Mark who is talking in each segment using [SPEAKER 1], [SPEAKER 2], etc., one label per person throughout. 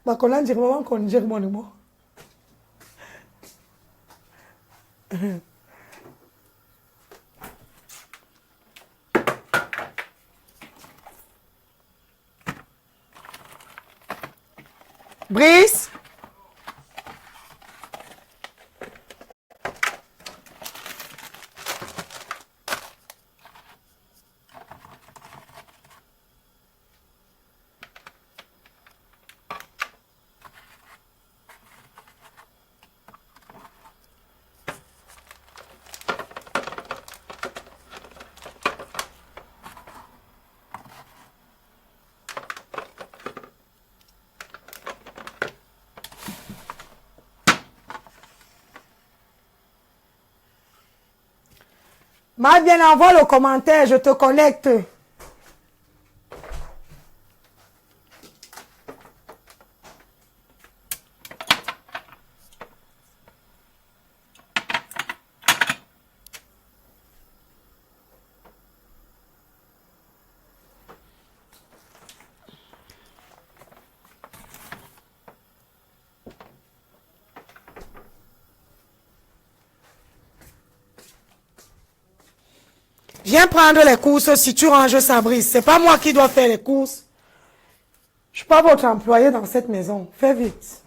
[SPEAKER 1] Ma collègue dit vraiment qu'on dit mon humour. Brice. Ma bien, envoie le commentaire, je te connecte. Viens prendre les courses si tu ranges ça, Brice. C'est pas moi qui dois faire les courses. Je suis pas votre employé dans cette maison. Fais vite.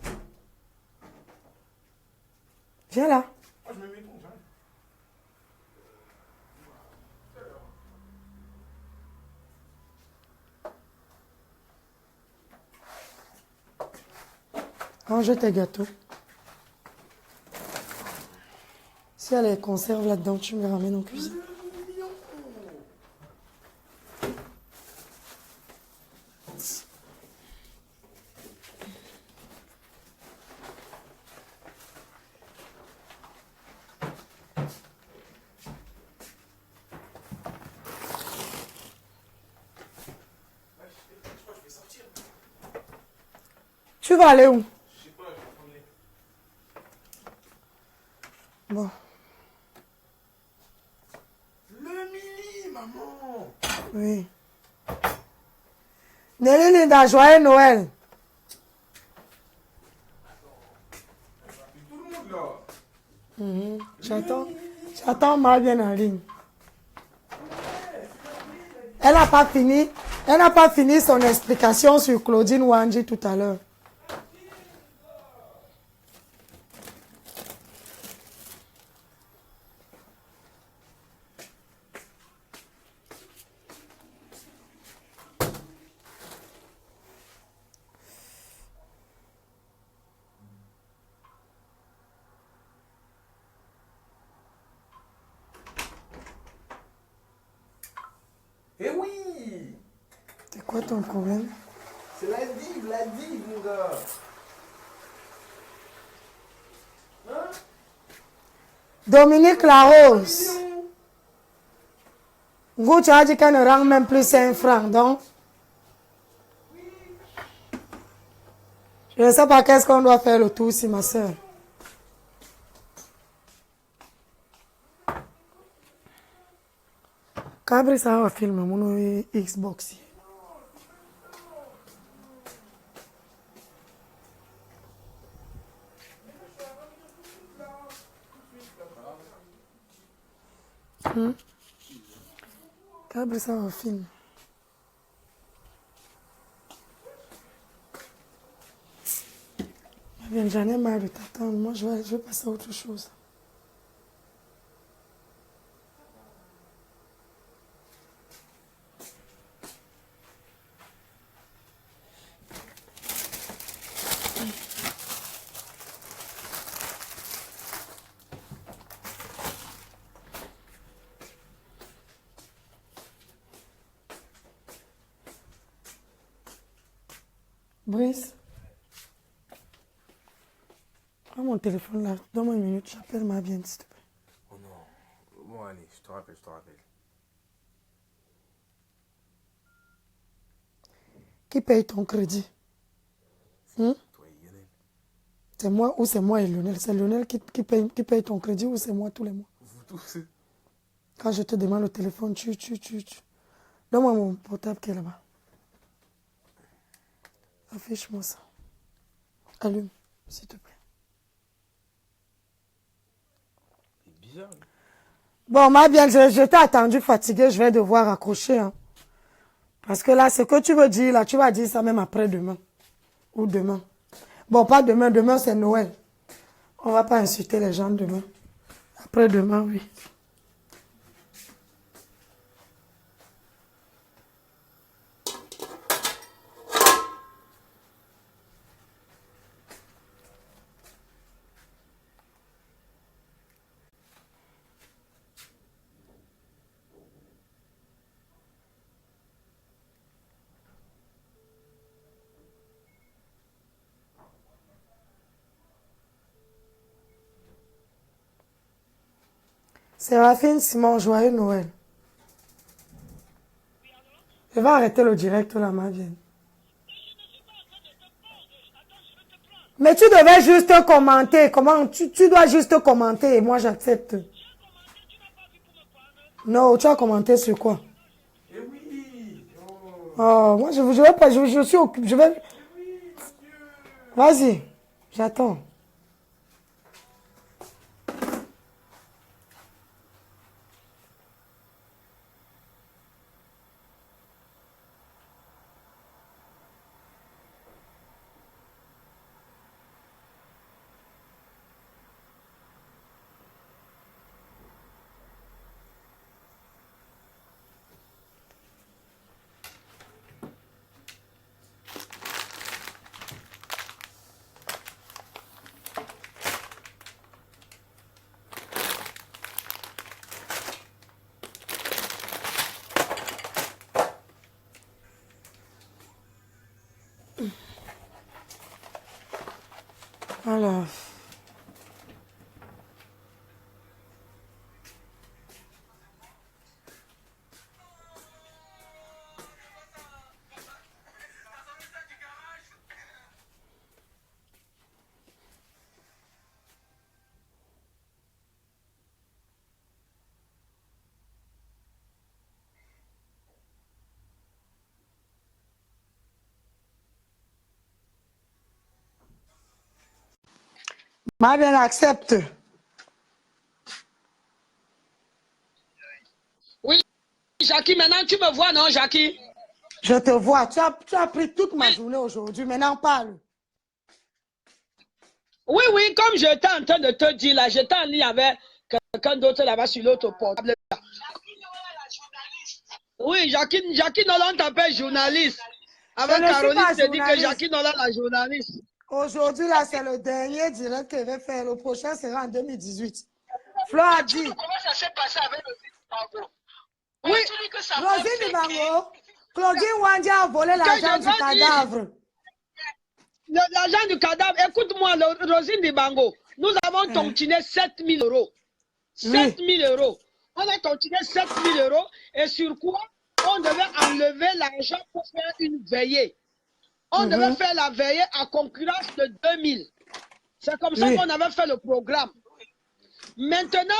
[SPEAKER 1] Viens là. Range tes gâteaux. Si elle les conserve là-dedans, tu me ramènes en cuisine. Tu vas aller où? Bon.
[SPEAKER 2] Le Mili, maman.
[SPEAKER 1] Oui. Nelly Linda, joyeux Noël.
[SPEAKER 2] Tout le monde là.
[SPEAKER 1] J'attends mal bien en ligne. Elle n'a pas fini. Elle n'a pas fini son explication sur Claudine Wanji tout à l'heure.
[SPEAKER 2] Eh oui.
[SPEAKER 1] C'est quoi ton problème?
[SPEAKER 2] C'est la dive, mon gars. Hein?
[SPEAKER 1] Dominique Larose. Vous, tu as dit qu'elle ne rend même plus 5 francs, donc. Je ne sais pas qu'est-ce qu'on doit faire le tour ici, ma soeur. Cabri, ça va filmer mon Xbox. Cabri, ça va filmer. J'en ai marre de t'attendre. Moi, je vais passer à autre chose. Brice, prends mon téléphone là. Donne-moi une minute, j'appelle ma bien, s'il te plaît.
[SPEAKER 2] Oh non. Bon, allez, je te rappelle.
[SPEAKER 1] Qui paye ton crédit?
[SPEAKER 2] Toi et Lionel.
[SPEAKER 1] C'est moi ou c'est moi et Lionel? C'est Lionel qui paye ton crédit ou c'est moi tous les mois?
[SPEAKER 2] Vous tous.
[SPEAKER 1] Quand je te demande le téléphone, donne-moi mon portable qui est là-bas. Affiche-moi ça. Allume, s'il te plaît.
[SPEAKER 2] C'est bizarre. Hein.
[SPEAKER 1] Bon, ma bien, je t'ai attendu fatigué, je vais devoir accrocher. Hein. Parce que là, ce que tu veux dire, là, tu vas dire ça même après-demain. Ou demain. Bon, pas demain, demain c'est Noël. On va pas insulter les gens demain. Après-demain, oui. Séraphine Simon, joyeux Noël. Je vais arrêter le direct là, ma vieille. Mais tu devais juste commenter. Comment tu dois juste commenter et moi j'accepte. Non, tu as commenté sur quoi?
[SPEAKER 2] Eh oui.
[SPEAKER 1] Oh, moi je vais pas, je suis occupé. Je vais.
[SPEAKER 2] Eh oui, monsieur.
[SPEAKER 1] Vas-y, j'attends. Alors. Ma bien, accepte.
[SPEAKER 3] Oui, Jackie, maintenant tu me vois, non, Jackie?
[SPEAKER 1] Je te vois. Tu as pris toute ma journée aujourd'hui. Maintenant, parle.
[SPEAKER 3] Oui, oui, comme j'étais en train de te dire, là, j'étais en ligne avec quelqu'un d'autre là-bas sur l'autre portable. Oui, Jackie Nolan t'appelle journaliste.
[SPEAKER 1] Je
[SPEAKER 3] Avec
[SPEAKER 1] ne suis
[SPEAKER 3] Caroline,
[SPEAKER 1] pas
[SPEAKER 3] c'est dit que
[SPEAKER 1] journaliste.
[SPEAKER 3] Jackie Nolan la journaliste.
[SPEAKER 1] Aujourd'hui, là, c'est le dernier direct que je vais faire. Le prochain sera en 2018. Flo a dit.
[SPEAKER 3] Comment ça s'est passé avec le Dibango? Oui,
[SPEAKER 1] Rosine Dibango, Claudine Wandi a volé l'argent du cadavre.
[SPEAKER 3] L'argent du cadavre, écoute-moi, Rosine Dibango, nous avons tontiné 7 000 euros. 7 000 euros. On a tontiné 7 000 euros et sur quoi on devait enlever l'argent pour faire une veillée. On devait faire la veillée à concurrence de 2 000. C'est comme ça qu'on avait fait le programme. Maintenant,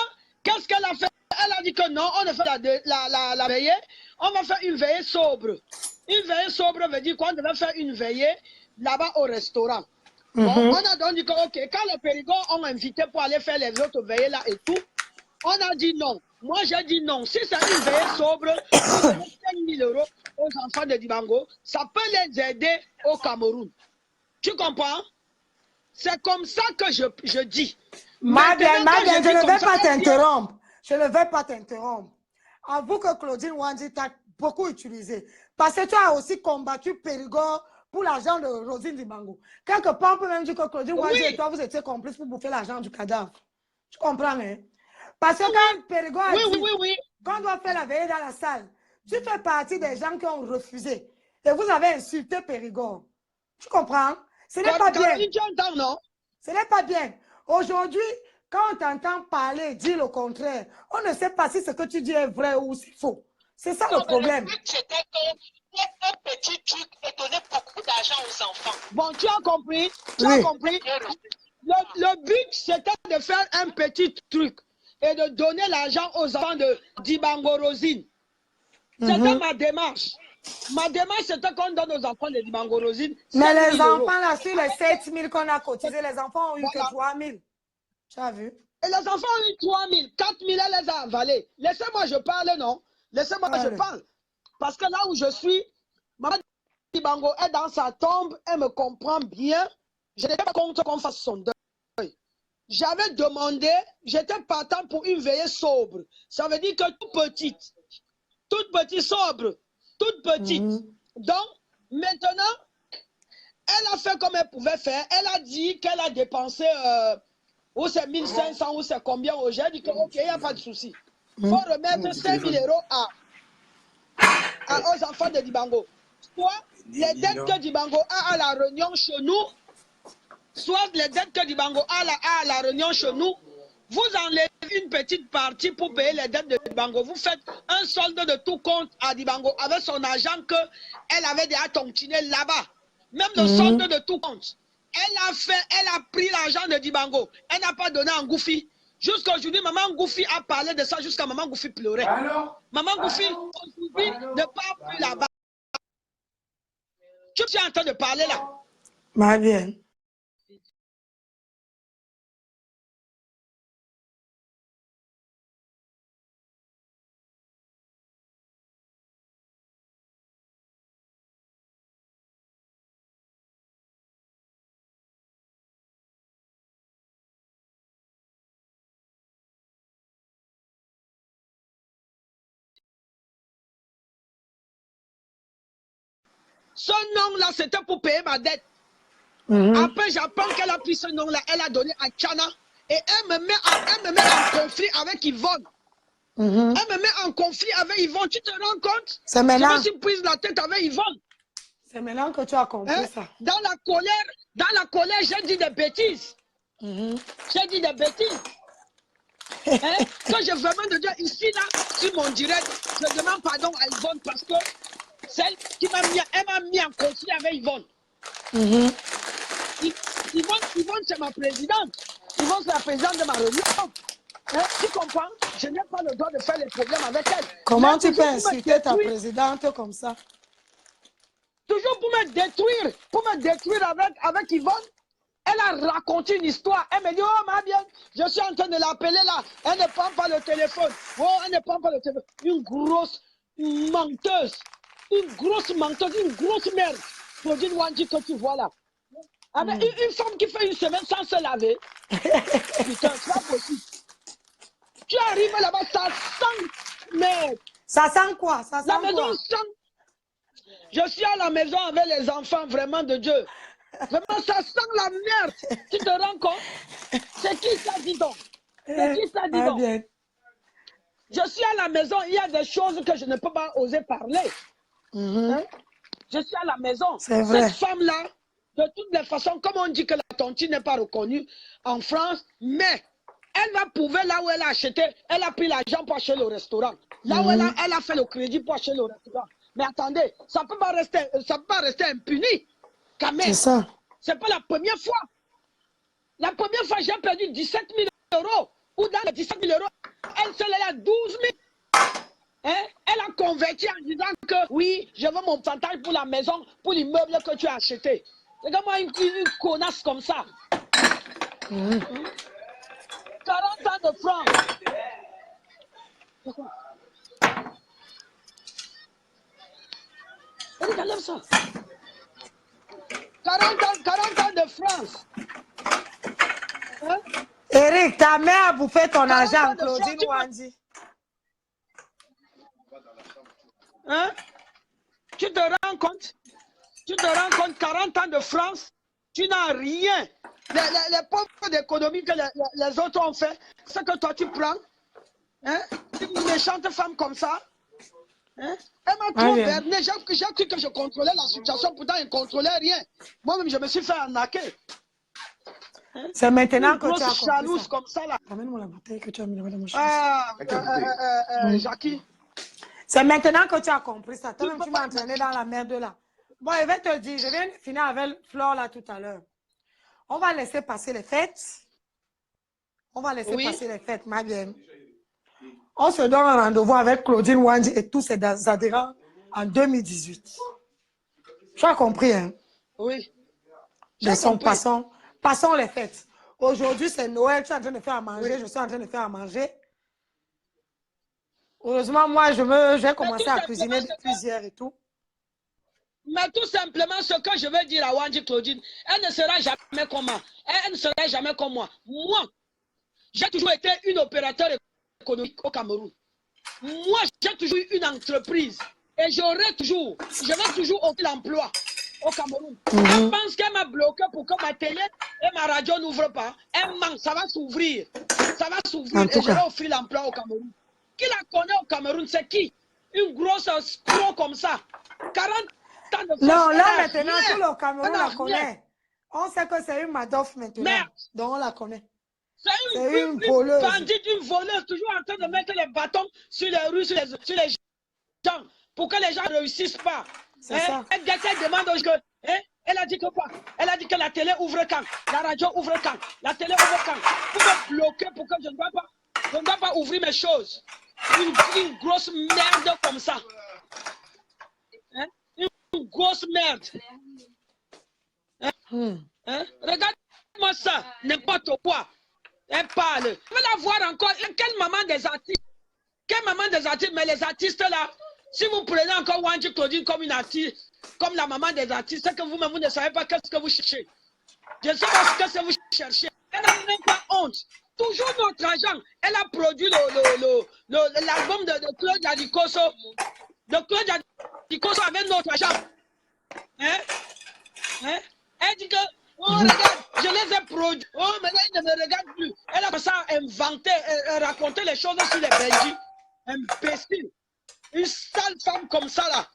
[SPEAKER 3] qu'est-ce qu'elle a fait? Elle a dit que non, on ne fait la veillée, on va faire une veillée sobre. Une veillée sobre veut dire qu'on devait faire une veillée là-bas au restaurant. Bon, on a donc dit que, ok, quand les Périgord ont invité pour aller faire les autres veillées là et tout, on a dit non. Moi, j'ai dit non. Si c'est une veillée sobre, on donne 5 000 euros aux enfants de Dibango, ça peut les aider au Cameroun. Tu comprends? C'est comme ça que je dis.
[SPEAKER 1] Ma bien, je ne vais pas t'interrompre. Je ne vais pas t'interrompre. Avoue que Claudine Wandi t'a beaucoup utilisé. Parce que tu as aussi combattu Périgord pour l'argent de Rosine Dibango. Quelque part, on peut même dire que Claudine Wandi et toi, vous étiez complices pour bouffer l'argent du cadavre. Tu comprends, hein? Parce que quand Périgord a dit qu'on doit faire la veillée dans la salle, tu fais partie des gens qui ont refusé. Et vous avez insulté Périgord. Tu comprends? Ce n'est pas bien. Ce n'est pas bien. Aujourd'hui, quand on t'entend parler, dire le contraire, on ne sait pas si ce que tu dis est vrai ou c'est faux. C'est ça le problème.
[SPEAKER 4] Le but, c'était qu'un petit truc et donner beaucoup d'argent aux enfants.
[SPEAKER 3] Bon, tu as compris? Tu as compris? Le but, c'était de faire un petit truc et de donner l'argent aux enfants de Dibango Rosine. C'était ma démarche. Ma démarche, c'était qu'on donne aux enfants des Dibango Rosine.
[SPEAKER 1] Mais
[SPEAKER 3] 5
[SPEAKER 1] les
[SPEAKER 3] 000 euros.
[SPEAKER 1] enfants, là, sur les 7 000 qu'on a cotisés, les enfants ont eu
[SPEAKER 3] Voilà.
[SPEAKER 1] que 3 000. Tu as vu?
[SPEAKER 3] Et les enfants ont eu 3 000. 4 000, elle les a avalés. Laissez-moi, je parle, non? Laissez-moi, je parle. Parce que là où je suis, maman Dibango est dans sa tombe, elle me comprend bien. Je n'étais pas contre qu'on fasse son deuil. J'avais demandé, j'étais partant pour une veillée sobre. Ça veut dire que toute petite sobre, toute petite. Donc, maintenant, elle a fait comme elle pouvait faire. Elle a dit qu'elle a dépensé, ou c'est 1500, ou c'est combien au J'ai dit que, ok, il n'y a pas de souci. Il faut remettre 5 000 euros aux enfants de Dibango. Soit les dettes que Dibango a à la réunion chez nous, soit les dettes que Dibango a à la réunion chez nous, vous enlevez une petite partie pour payer les dettes de Dibango. Vous faites un solde de tout compte à Dibango avec son argent qu'elle avait déjà tonciné là-bas. Même le solde de tout compte. Elle a pris l'argent de Dibango. Elle n'a pas donné à Ngoufi. Jusqu'à aujourd'hui, Maman Ngoufi a parlé de ça jusqu'à Maman Ngoufi pleurait. Maman Ngoufi, aujourd'hui, ne part plus là-bas. Tu es en train de parler là.
[SPEAKER 1] Ma bien.
[SPEAKER 3] Ce nom-là, c'était pour payer ma dette. Après, j'apprends qu'elle a pris ce nom-là, elle a donné à Tchana. Et elle me met en conflit avec Yvonne. Elle me met en conflit avec Yvonne. Tu te rends compte?
[SPEAKER 1] C'est maintenant.
[SPEAKER 3] Je me suis prise la tête avec Yvonne.
[SPEAKER 1] C'est maintenant que tu as compris ça.
[SPEAKER 3] Dans la colère, j'ai dit des bêtises. J'ai dit des bêtises. Quand j'ai vraiment de dire ici, là, sur mon direct, je demande pardon à Yvonne parce que celle qui m'a mis en conflit avec Yvonne. Yvonne, c'est ma présidente. Yvonne, c'est la présidente de ma réunion. Tu comprends? Je n'ai pas le droit de faire les problèmes avec elle.
[SPEAKER 1] Comment tu peux insulter ta présidente comme ça?
[SPEAKER 3] Toujours pour me détruire avec Yvonne. Elle a raconté une histoire. Elle me dit, oh ma bien, je suis en train de l'appeler là. Elle ne prend pas le téléphone. Oh, elle ne prend pas le téléphone. Une grosse menteuse. Une grosse merde. Claudine Wandji que tu vois là. Avec une femme qui fait une semaine sans se laver. Putain, c'est pas possible. Tu arrives là-bas, ça sent merde.
[SPEAKER 1] Ça sent quoi? Ça sent
[SPEAKER 3] la maison
[SPEAKER 1] quoi?
[SPEAKER 3] sent... Je suis à la maison avec les enfants, vraiment de Dieu. Vraiment, ça sent la merde. Tu te rends compte? C'est qui ça, dis donc? C'est qui ça, dis donc?
[SPEAKER 1] Bien.
[SPEAKER 3] Je suis à la maison, il y a des choses que je ne peux pas oser parler. Je suis à la maison.
[SPEAKER 1] C'est vrai.
[SPEAKER 3] Cette femme-là, de toutes les façons, comme on dit que la tontine n'est pas reconnue en France, mais elle va prouver là où elle a acheté, elle a pris l'argent pour acheter le restaurant. Là où elle a fait le crédit pour acheter le restaurant. Mais attendez, ça ne peut pas rester impuni. Quand même.
[SPEAKER 1] C'est ça.
[SPEAKER 3] C'est pas la première fois. La première fois, j'ai perdu 17 000 euros. Ou dans les 17 000 euros, elle seule, elle a 12 000. Elle a converti en disant que oui, je veux mon fantasme pour la maison, pour l'immeuble que tu as acheté. Regarde-moi une connasse comme ça. 40 ans de francs. Pourquoi? Regarde ça. 40 ans de France.
[SPEAKER 1] Eric, ta mère a bouffé ton argent, Claudine Wandji.
[SPEAKER 3] Tu te rends compte? Tu te rends compte, 40 ans de France, tu n'as rien. Les pauvres d'économie que les autres ont fait, ce que toi tu prends, une méchante femme comme ça, elle m'a trop berné. J'ai cru que je contrôlais la situation, pourtant je ne contrôlais rien. Moi-même, je me suis fait arnaquer.
[SPEAKER 1] C'est maintenant que tu as
[SPEAKER 3] compris jalouse ça. Comme ça là.
[SPEAKER 1] Ramène-moi la bouteille que tu as mis dans mon chemise.
[SPEAKER 3] Jackie.
[SPEAKER 1] C'est maintenant que tu as compris ça. Toi-même, tu m'as entraîné dans la merde là. Bon, je vais te dire, je viens de finir avec Flore là tout à l'heure. On va laisser passer les fêtes. On va laisser passer les fêtes, ma bien. On se donne un rendez-vous avec Claudine Wandji et tous ses adhérents en 2018. Tu as compris, hein?
[SPEAKER 3] Oui.
[SPEAKER 1] Laissons, passons les fêtes. Aujourd'hui, c'est Noël, tu es en train de faire à manger,
[SPEAKER 3] Oui.
[SPEAKER 1] je suis en train de faire à manger. Heureusement, moi, j'ai commencé à cuisiner depuis hier et tout.
[SPEAKER 3] Mais tout simplement, ce que je veux dire à Wandji Claudine, elle ne sera jamais comme moi. Elle ne sera jamais comme moi. Moi, j'ai toujours été une opérateur économique au Cameroun. Moi, j'ai toujours eu une entreprise. Et je vais toujours offrir l'emploi au Cameroun. Elle pense qu'elle m'a bloqué pour que ma télé et ma radio n'ouvrent pas. Elle manque, ça va s'ouvrir. Ça va s'ouvrir et je vais offrir l'emploi au Cameroun. Qui la connaît au Cameroun? C'est qui? Une grosse escroc comme ça. 40 ans de force.
[SPEAKER 1] Non, là maintenant, tout le Cameroun la connaît. On sait que c'est une Madoff maintenant.
[SPEAKER 3] Merde.
[SPEAKER 1] Donc on la connaît.
[SPEAKER 3] C'est
[SPEAKER 1] une voleuse.
[SPEAKER 3] Bandite, une voleuse, toujours en train de mettre les bâtons sur les rues, sur les gens, pour que les gens ne réussissent pas.
[SPEAKER 1] C'est ça.
[SPEAKER 3] Elle demande que, elle a dit que quoi? Elle a dit que la télé ouvre quand? La radio ouvre quand? La télé ouvre quand? Pour me bloquer pour que je ne dois pas ouvrir mes choses. Une grosse merde comme ça. Hein? Une grosse merde. Regarde-moi ça, n'importe quoi. Elle parle. Je vais la voir encore. Quelle maman des artistes? Quelle maman des artistes? Mais les artistes là, si vous prenez encore Wandji Claudine comme une artiste, comme la maman des artistes, c'est que vous-même vous ne savez pas qu'est-ce que vous cherchez. Je sais pas ce que vous cherchez. Elle n'a même pas honte. Toujours notre argent. Elle a produit l'album de Claude Yadikoso. De Claude Yadikoso avec notre argent. Elle dit que, oh regarde, je les ai produits. Oh, maintenant ils ne me regardent plus. Elle a commencé à inventer, raconter les choses sur les Belgiques. Imbécile. Une sale femme comme ça là.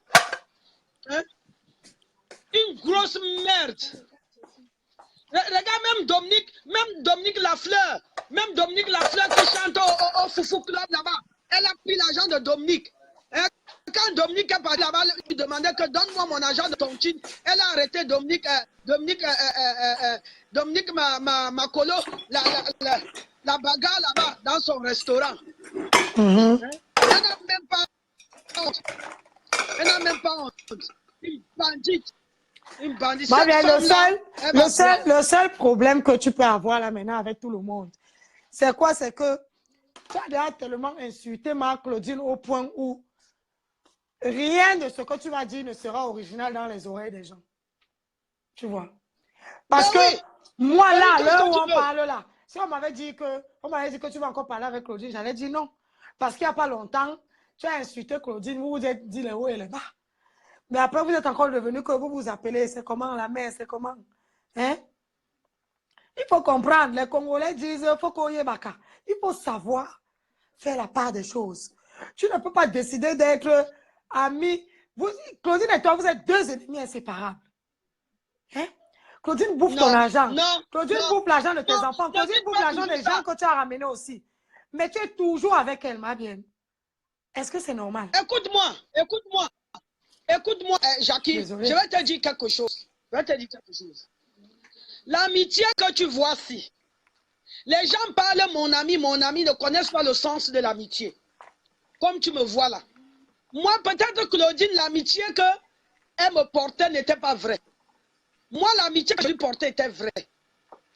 [SPEAKER 3] Une grosse merde. Regarde même Dominique Lafleur qui chante au Foufou Club là-bas. Elle a pris l'argent de Dominique. Quand Dominique est parti là-bas, lui demandait que donne-moi mon argent de ton chin. Elle a arrêté Dominique Makolo, la bagarre là-bas dans son restaurant. Elle n'a même pas honte. Elle n'a même pas honte. Une bandite. Une bandite.
[SPEAKER 1] Bien, le seul problème que tu peux avoir là maintenant avec tout le monde, c'est quoi? C'est que tu as déjà tellement insulté Claudine au point où rien de ce que tu vas dire ne sera original dans les oreilles des gens. Tu vois? Parce que moi, là, à l'heure où on parle là, si on m'avait dit que tu vas encore parler avec Claudine, j'allais dire non. Parce qu'il n'y a pas longtemps, tu as insulté Claudine, vous vous êtes dit les hauts et les bas. Mais après, vous êtes encore devenu que vous vous appelez, c'est comment la mère, c'est comment? Hein? Il faut comprendre, les Congolais disent, il faut qu'on y ait baka. Il faut savoir faire la part des choses. Tu ne peux pas décider d'être ami. Claudine et toi, vous êtes deux ennemis inséparables. Hein? Claudine bouffe ton argent. Claudine bouffe l'argent de tes enfants. Claudine bouffe l'argent des gens que tu as ramenés aussi. Mais tu es toujours avec elle, ma bien. Est-ce que c'est normal?
[SPEAKER 3] Écoute-moi, Jackie.
[SPEAKER 1] Désolée.
[SPEAKER 3] Je vais te dire quelque chose. L'amitié que tu vois ici, les gens parlent mon ami, ne connaissent pas le sens de l'amitié. Comme tu me vois là. Moi, peut-être Claudine, l'amitié qu'elle me portait n'était pas vraie. Moi, l'amitié que je lui portais était vraie.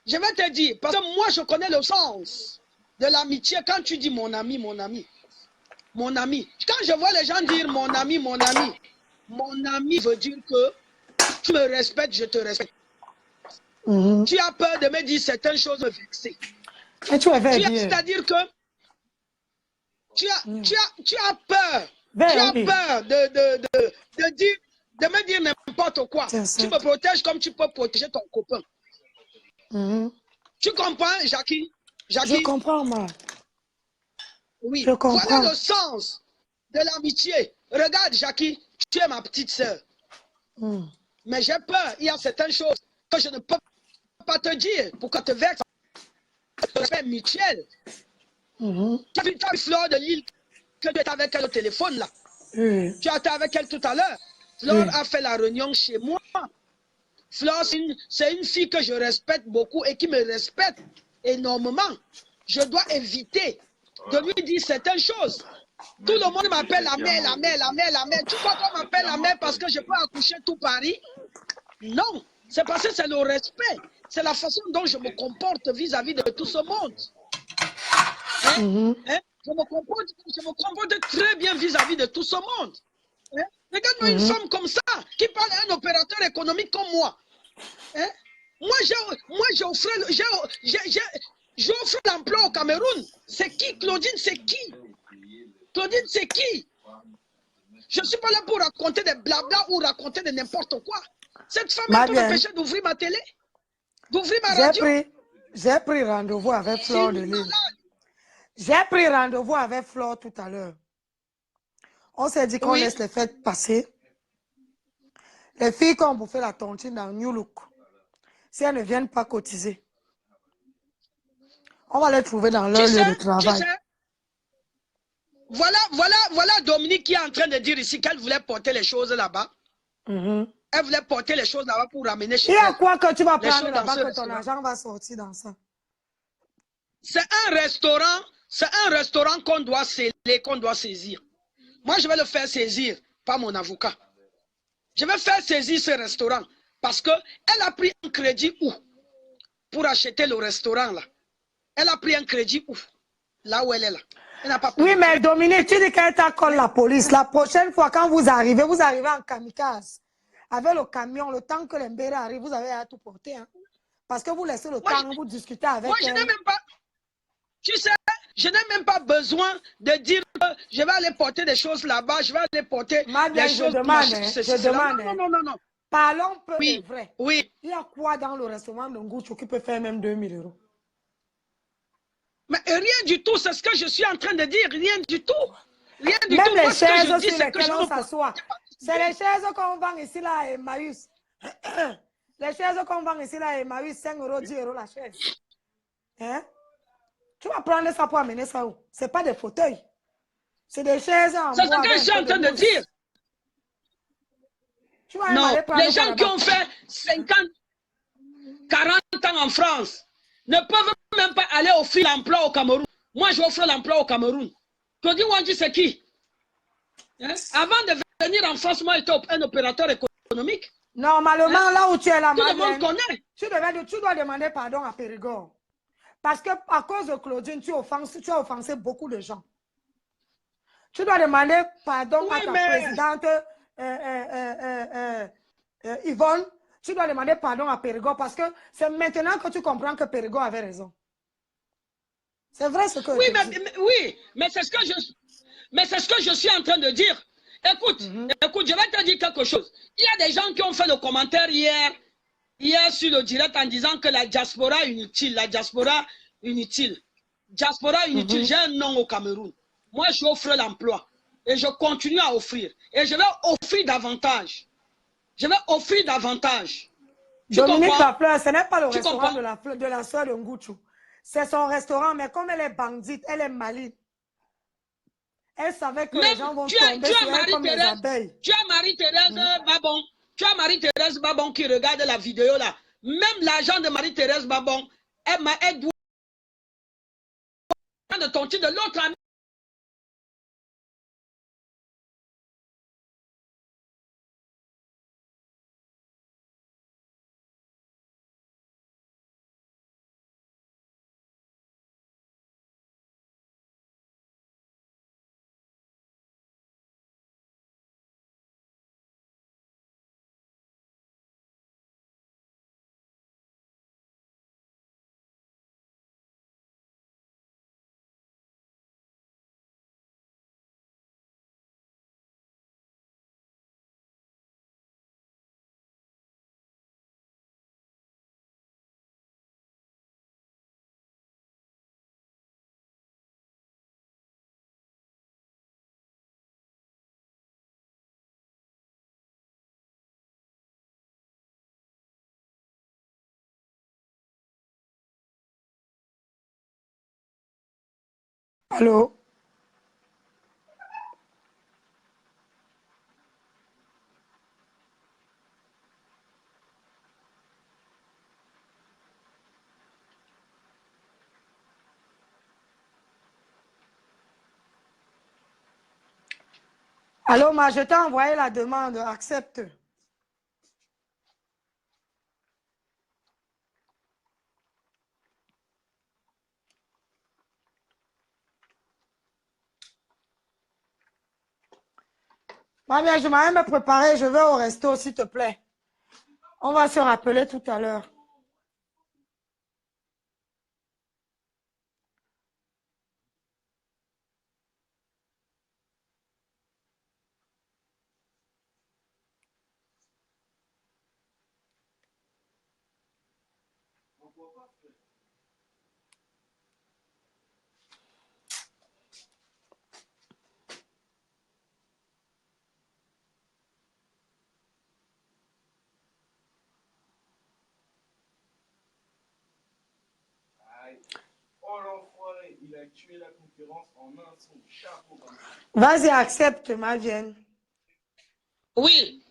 [SPEAKER 3] Je vais te dire, parce que moi, je connais le sens de l'amitié quand tu dis mon ami. Mon ami. Quand je vois les gens dire mon ami veut dire que tu me respectes, je te respecte. Tu as peur de me dire certaines choses me vexer. C'est-à-dire que tu as peur. Tu as peur de me dire n'importe quoi. Tu me protèges comme tu peux protéger ton copain. Tu comprends, Jackie?
[SPEAKER 1] Je comprends, moi.
[SPEAKER 3] Oui,
[SPEAKER 1] je comprends.
[SPEAKER 3] Voilà le sens de l'amitié. Regarde, Jackie, tu es ma petite sœur. Mais j'ai peur. Il y a certaines choses que je ne peux pas te dire pour que te verse. C'est mutuel. Tu as vu Fleur de Lille que tu étais avec elle au téléphone là. Tu étais avec elle tout à l'heure. Fleur a fait la réunion chez moi. Fleur, c'est une fille que je respecte beaucoup et qui me respecte énormément. Je dois éviter de lui dire certaines choses. Tout le monde m'appelle la mère, la mère, la mère, la mère. Tu crois qu'on m'appelle la mère parce que je peux accoucher tout Paris? Non, c'est parce que c'est le respect. C'est la façon dont je me comporte vis-à-vis de tout ce monde. Hein? Je me comporte très bien vis-à-vis de tout ce monde. Hein? Regarde-moi une femme comme ça, qui parle à un opérateur économique comme moi. Hein? Moi, j'offre l'emploi au Cameroun. C'est qui, Claudine? C'est qui? Claudine, c'est qui? Je ne suis pas là pour raconter des blabla ou raconter de n'importe quoi. Cette femme elle peut m'empêcher d'ouvrir ma télé, d'ouvrir ma radio.
[SPEAKER 1] J'ai pris rendez-vous avec Flore de Lille. J'ai pris rendez-vous avec Flore tout à l'heure. On s'est dit qu'on laisse les fêtes passer. Les filles qui ont bouffé la tontine dans New Look, si elles ne viennent pas cotiser, on va les trouver dans leur lieu de travail.
[SPEAKER 3] Voilà Dominique qui est en train de dire ici qu'elle voulait porter les choses là-bas. Elle voulait porter les choses là-bas pour ramener chez elle.
[SPEAKER 1] Et à quoi que tu vas prendre là-bas que ton argent va sortir dans ça?
[SPEAKER 3] C'est un restaurant qu'on doit sceller, qu'on doit saisir. Moi, je vais le faire saisir par mon avocat. Je vais faire saisir ce restaurant parce qu'elle a pris un crédit où? Pour acheter le restaurant là. Elle a pris un crédit où? Là où elle est là. Elle n'a pas pris.
[SPEAKER 1] Oui, mais Dominique, tu dis qu'elle t'accorde la police. La prochaine fois, quand vous arrivez en kamikaze. Avec le camion, le temps que les mbérés arrivent, vous avez à tout porter. Hein? Parce que vous laissez le temps, vous discutez avec
[SPEAKER 3] elle. Je n'ai même pas... Tu sais, je n'ai même pas besoin de dire que je vais aller porter des choses là-bas, je vais aller porter des choses...
[SPEAKER 1] Je demande.
[SPEAKER 3] Non.
[SPEAKER 1] Parlons peu et vrai.
[SPEAKER 3] Oui.
[SPEAKER 1] Il y a quoi dans le restaurant de Ngouchou qui peut faire même 2000 €?
[SPEAKER 3] Mais rien du tout, c'est ce que je suis en train de dire, rien du tout. Rien du
[SPEAKER 1] même
[SPEAKER 3] tout.
[SPEAKER 1] Les chaises sur lesquelles on s'assoit. C'est les chaises qu'on vend ici là, Emmaüs. Les chaises qu'on vend ici là, Emmaüs, 5 €, 10 € la chaise. Hein? Tu vas prendre ça pour amener ça où? Ce n'est pas des fauteuils. C'est des chaises en bois.
[SPEAKER 3] C'est ce que je suis en train de dire. Non, les gens qui ont fait 50, 40 ans en France ne peuvent même pas aller offrir l'emploi au Cameroun. Moi, j'offre l'emploi au Cameroun. Claudine Wandji, c'est qui? Hein? Avant de venir en France, moi, j'étais un opérateur économique.
[SPEAKER 1] Normalement, là où tu es là,
[SPEAKER 3] tout le monde connaît.
[SPEAKER 1] Tu dois demander pardon à Périgord. Parce que à cause de Claudine, tu as offensé beaucoup de gens. Tu dois demander pardon à ta présidente Yvonne. Tu dois demander pardon à Périgord parce que c'est maintenant que tu comprends que Périgord avait raison. C'est vrai ce que
[SPEAKER 3] mais c'est ce que je suis en train de dire. Écoute, écoute, je vais te dire quelque chose. Il y a des gens qui ont fait le commentaire hier sur le direct en disant que la diaspora inutile, j'ai un nom au Cameroun. Moi, j'offre l'emploi et je continue à offrir. Et je vais offrir davantage.
[SPEAKER 1] Dominique Lafleur, ce n'est pas le restaurant de la soeur de Ngouchou. C'est son restaurant, mais comme elle est bandite, elle est maligne. Elle savait que les gens vont tomber sur elle comme les abeilles.
[SPEAKER 3] Tu as Marie-Thérèse Babon. Tu as Marie-Thérèse Babon qui regarde la vidéo là. Même l'agent de Marie-Thérèse Babon, elle doit de tonter de l'autre ami.
[SPEAKER 1] Allô? Allô, ma, je t'ai envoyé la demande. Accepte. Ma bien, je m'en vais me préparer. Je vais au resto, s'il te plaît. On va se rappeler tout à l'heure.
[SPEAKER 2] Oh l'enfoiré, il a tué la concurrence en un son chapeau.
[SPEAKER 1] Vas-y, accepte, ma vienne.
[SPEAKER 3] Oui.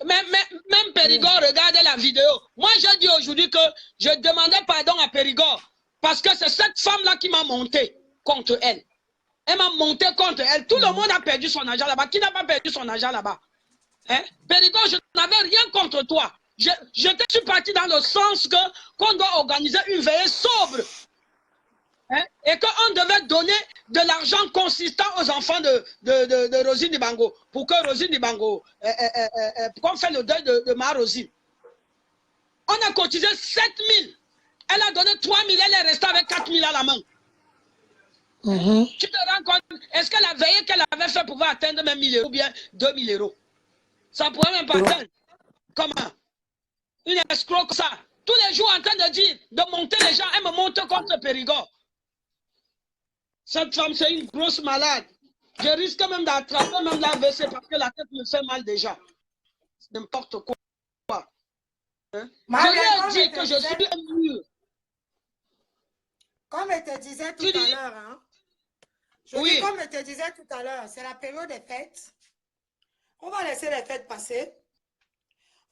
[SPEAKER 3] Même Périgord regardait la vidéo. Moi, j'ai dit aujourd'hui que je demandais pardon à Périgord parce que c'est cette femme-là qui m'a monté contre elle. Elle m'a monté contre elle. Tout le monde a perdu son argent là-bas. Qui n'a pas perdu son argent là-bas? Hein? Périgord, je n'avais rien contre toi. Je suis parti dans le sens qu'on doit organiser une veillée sobre. Hein? Et qu'on devait donner de l'argent consistant aux enfants de Rosine Dibango pour que Rosine Dibango, pour qu'on fait le deuil de ma Rosine. On a cotisé 7 000. Elle a donné 3 000, elle est restée avec 4 000 à la main. Tu te rends compte? Est-ce que la veillée qu'elle avait fait pouvait atteindre même 1 000 € ou bien 2 000 €? Ça ne pourrait même pas atteindre. Comment? Une escroc comme ça. Tous les jours en train de dire, de monter les gens, elle me monte contre Périgord. Cette femme, c'est une grosse malade. Je risque même d'attraper même l'AVC parce que la tête me fait mal déjà. N'importe quoi. Hein? Je lui ai dit que je suis un mur.
[SPEAKER 1] Comme je te disais tout à l'heure, hein? Oui. Comme je te disais tout à l'heure, c'est la période des fêtes. On va laisser les fêtes passer.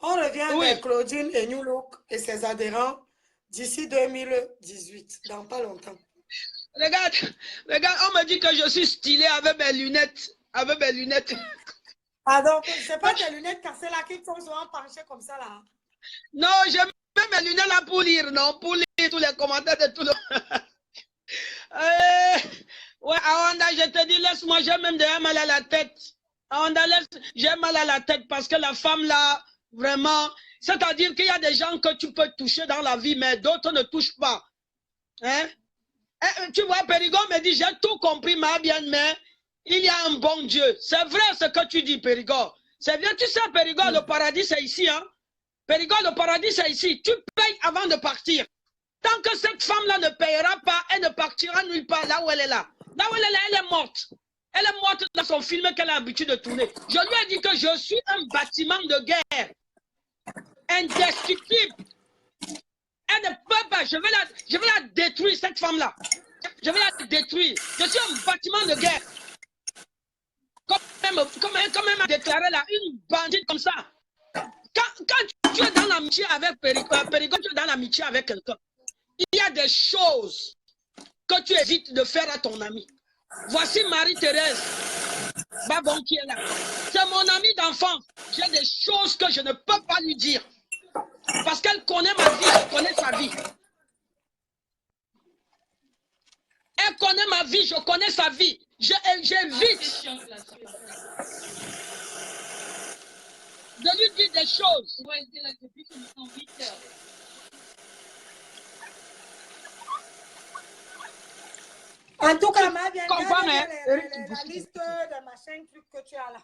[SPEAKER 1] On revient avec Claudine et New Look et ses adhérents d'ici 2018, dans pas longtemps.
[SPEAKER 3] Regarde, on me dit que je suis stylé avec mes lunettes. Avec mes lunettes.
[SPEAKER 1] Pardon, c'est pas tes lunettes cassées là qui sont souvent penchées comme ça là.
[SPEAKER 3] Non, j'ai mis mes lunettes là pour lire, non, pour lire tous les commentaires de tout le monde. Ouais, Awanda, je te dis, laisse-moi, j'ai même déjà mal à la tête. Awanda, j'ai mal à la tête parce que la femme là, vraiment, c'est-à-dire qu'il y a des gens que tu peux toucher dans la vie, mais d'autres ne touchent pas. Hein? Tu vois, Périgord me dit, j'ai tout compris, ma bien, mais il y a un bon Dieu. C'est vrai ce que tu dis, Périgord. C'est bien, tu sais, Périgord, le paradis, c'est ici. Hein? Périgord, le paradis, c'est ici. Tu payes avant de partir. Tant que cette femme-là ne payera pas, elle ne partira nulle part là où elle est là. Là où elle est là, elle est morte. Elle est morte dans son film qu'elle a l'habitude de tourner. Je lui ai dit que je suis un bâtiment de guerre. Indestructible. Elle ne peut pas. Je vais la détruire, cette femme-là. Je vais la détruire. Je suis un bâtiment de guerre. Comme elle m'a déclaré là, une bandite comme ça. Quand tu es dans l'amitié avec Périgord, tu es dans l'amitié avec quelqu'un. Il y a des choses que tu évites de faire à ton ami. Voici Marie-Thérèse Babon qui est là. C'est mon amie d'enfance. J'ai des choses que je ne peux pas lui dire. Parce qu'elle connaît ma vie, je connais sa vie. Elle connaît ma vie, je connais sa vie. J'évite de lui dire des choses.
[SPEAKER 1] En tout cas, ma bien, la liste de machins, trucs que tu as là.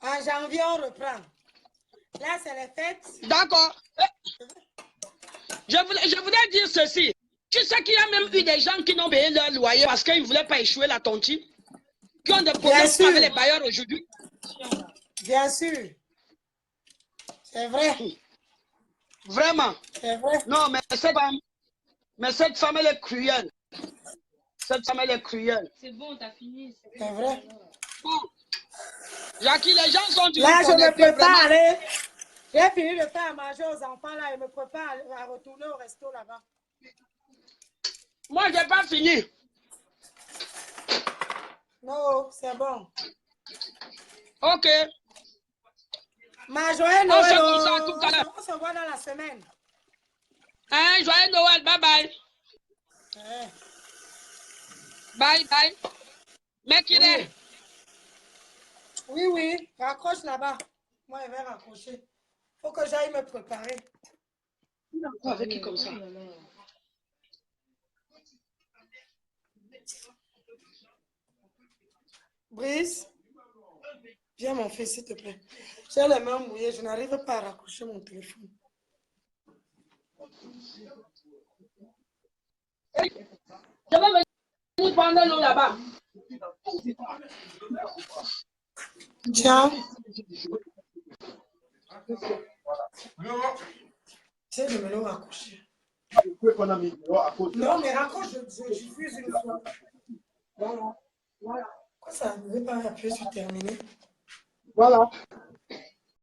[SPEAKER 1] En janvier, on reprend. Là, c'est les fêtes.
[SPEAKER 3] D'accord. Je voulais dire ceci. Tu sais qu'il y a même eu des gens qui n'ont payé leur loyer parce qu'ils ne voulaient pas échouer la tontine. Qui ont des problèmes avec les bailleurs aujourd'hui.
[SPEAKER 1] Bien sûr. C'est vrai.
[SPEAKER 3] Vraiment.
[SPEAKER 1] C'est vrai.
[SPEAKER 3] Non, mais cette femme, elle est cruelle. Cette femme, elle est cruelle.
[SPEAKER 5] C'est bon, t'as fini.
[SPEAKER 1] C'est vrai.
[SPEAKER 3] Bon. Jackie, les gens sont du
[SPEAKER 1] là, je me prépare aller. J'ai fini de faire à manger aux enfants là. Je me prépare à retourner au resto là-bas.
[SPEAKER 3] Moi, je n'ai pas fini.
[SPEAKER 1] Non, c'est bon.
[SPEAKER 3] Ok.
[SPEAKER 1] Ma joyeux
[SPEAKER 3] On
[SPEAKER 1] Noël.
[SPEAKER 3] se comme ça tout à l'heure.
[SPEAKER 1] On se voit dans la semaine.
[SPEAKER 3] Hein, joyeux Noël. Bye bye.
[SPEAKER 1] Eh.
[SPEAKER 3] Bye bye. Mec, il est.
[SPEAKER 1] Oui, oui. Raccroche là-bas. Moi, je vais raccrocher. Faut que j'aille me préparer.
[SPEAKER 3] Avec qui comme ça?
[SPEAKER 1] Brice, viens mon fils, s'il te plaît. J'ai les mains mouillées, je n'arrive pas à raccrocher mon téléphone.
[SPEAKER 3] Je vais venir prendre l'eau là-bas.
[SPEAKER 1] Tiens. J'essaie de me le raccrocher. Non, mais raccroche, je diffuse une fois. Voilà. Voilà. Pourquoi ça ne veut pas appuyer sur terminer?
[SPEAKER 3] Voilà.